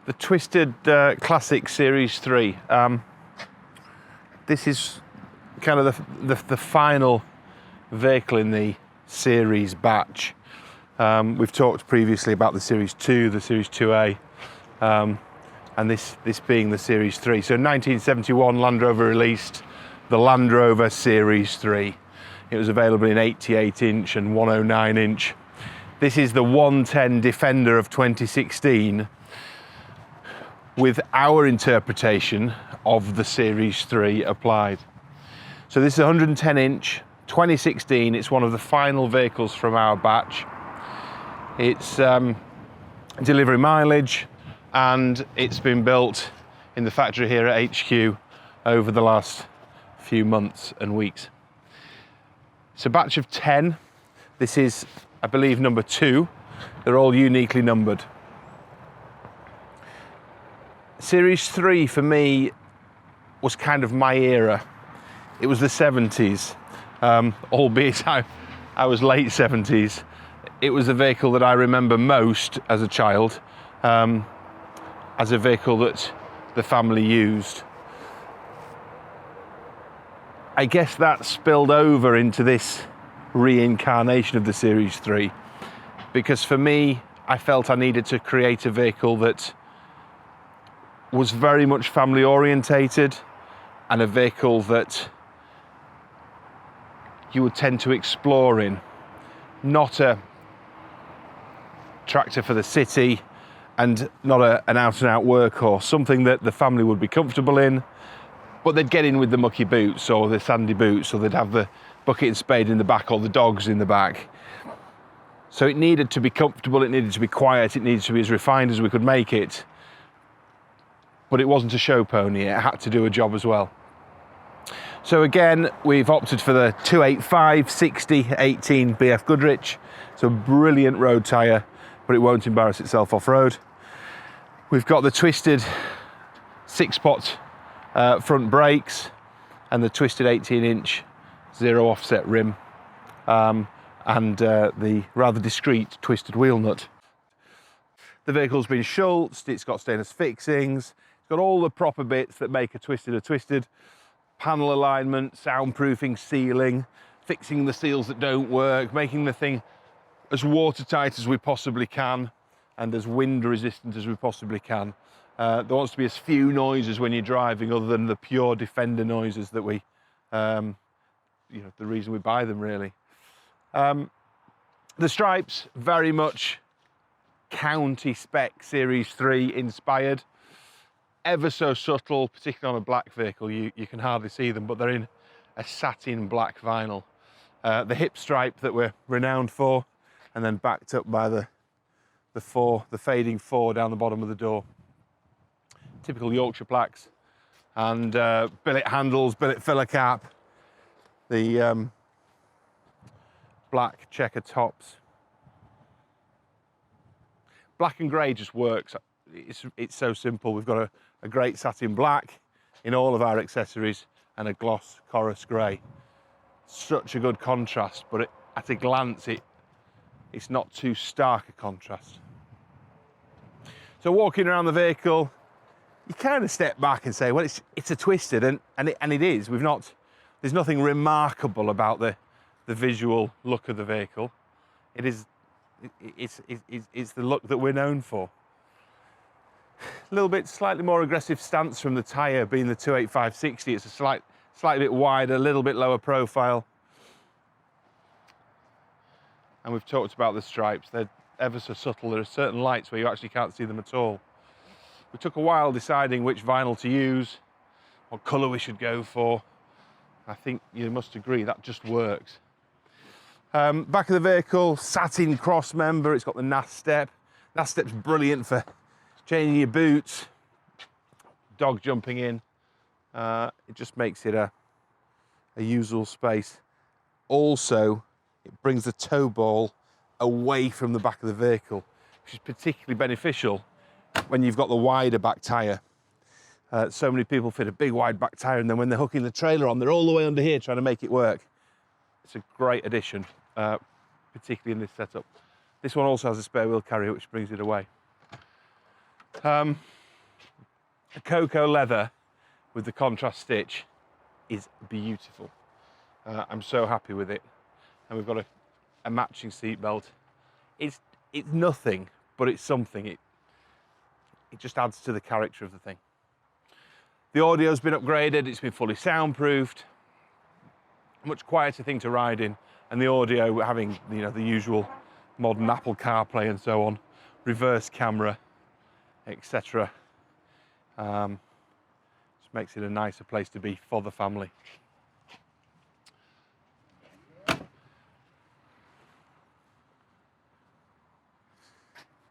The Twisted Classic Series 3. This is kind of the final vehicle in the series batch. We've talked previously about the Series 2, the Series 2A, and this being the Series 3. So in 1971, Land Rover released the Land Rover Series 3. It was available in 88-inch and 109-inch. This is the 110 Defender of 2016 with our interpretation of the Series 3 applied. So this is 110-inch, 2016. It's one of the final vehicles from our batch. It's delivery mileage, and it's been built in the factory here at HQ over the last few months and weeks. It's a batch of 10. This is, I believe, number 2. They're all uniquely numbered. Series 3 for me was kind of my era. It was the 70s, albeit I was late 70s. It was the vehicle that I remember most as a child, as a vehicle that the family used. I guess that spilled over into this reincarnation of the Series 3, because for me, I felt I needed to create a vehicle that was very much family orientated, and a vehicle that you would tend to explore in, not a tractor for the city and not an out-and-out workhorse, something that the family would be comfortable in, but they'd get in with the mucky boots or the sandy boots, or they'd have the bucket and spade in the back or the dogs in the back. So it needed to be comfortable, it needed to be quiet, it needed to be as refined as we could make it, but it wasn't a show pony, it had to do a job as well. So again, we've opted for the 285 60 18 BF Goodrich. It's a brilliant road tyre, but it won't embarrass itself off-road. We've got the twisted 6-pot front brakes and the twisted 18-inch zero offset rim, and the rather discreet twisted wheel nut. The vehicle's been schultzed, it's got stainless fixings, it's got all the proper bits that make a twisted. Panel alignment, soundproofing, sealing, fixing the seals that don't work, making the thing as watertight as we possibly can and as wind resistant as we possibly can. There wants to be as few noises when you're driving, other than the pure Defender noises that we, the reason we buy them really. The stripes, very much county spec Series 3 inspired. Ever so subtle, particularly on a black vehicle, you can hardly see them, but they're in a satin black vinyl. The hip stripe that we're renowned for, and then backed up by the fading 4 down the bottom of the door. Typical Yorkshire plaques, and billet handles, billet filler cap, the black checker tops. Black and grey just works. It's so simple. We've got a great satin black in all of our accessories and a gloss Corris grey. Such a good contrast, but at a glance it's not too stark a contrast. So walking around the vehicle, you kind of step back and say, well, it's a twisted, and it is. There's nothing remarkable about the visual look of the vehicle. It's the look that we're known for. A little bit slightly more aggressive stance from the tyre, being the 285 60. It's a slightly bit wider, a little bit lower profile. And we've talked about the stripes. They're ever so subtle. There are certain lights where you actually can't see them at all. We took a while deciding which vinyl to use, what colour we should go for. I think you must agree that just works. Back of the vehicle, satin cross member. It's got the NAS step. NAS step's brilliant for changing your boots, dog jumping in. It just makes it a usable space. Also, it brings the tow ball away from the back of the vehicle, which is particularly beneficial when you've got the wider back tyre. So many people fit a big wide back tyre, and then when they're hooking the trailer on, they're all the way under here trying to make it work. It's a great addition, particularly in this setup. This one also has a spare wheel carrier, which brings it away. The cocoa leather with the contrast stitch is beautiful. I'm so happy with it. And we've got a matching seat belt. It's nothing, but it's something. It just adds to the character of the thing. The audio's been upgraded, it's been fully soundproofed. Much quieter thing to ride in, and the audio having, you know, the usual modern Apple CarPlay and so on, reverse camera, etc. Just makes it a nicer place to be for the family.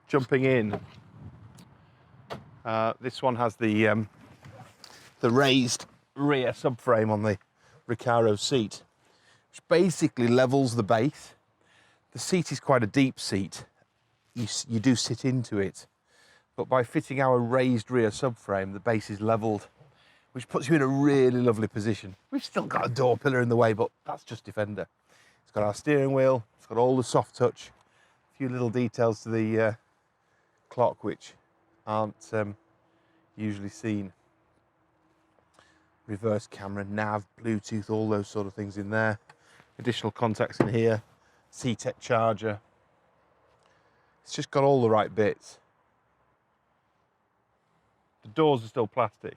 Jumping in, this one has the raised rear subframe on the Recaro seat, which basically levels the base. The seat is quite a deep seat. You do sit into it, but by fitting our raised rear subframe, the base is leveled, which puts you in a really lovely position. We've still got a door pillar in the way, but that's just Defender. It's got our steering wheel, it's got all the soft touch, a few little details to the clock which aren't usually seen. Reverse camera, nav, Bluetooth, all those sort of things in there. Additional contacts in here, C-Tech charger. It's just got all the right bits. The doors are still plastic.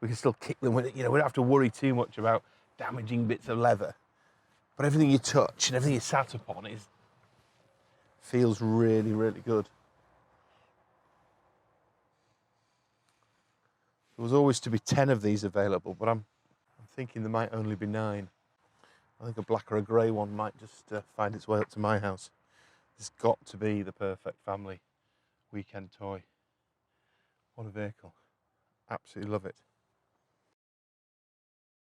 We can still kick them with it. You know, we don't have to worry too much about damaging bits of leather. But everything you touch and everything you sat upon feels really, really good. There was always to be 10 of these available, but I'm thinking there might only be 9. I think a black or a grey one might just find its way up to my house. It's got to be the perfect family weekend toy. What a vehicle. Absolutely love it.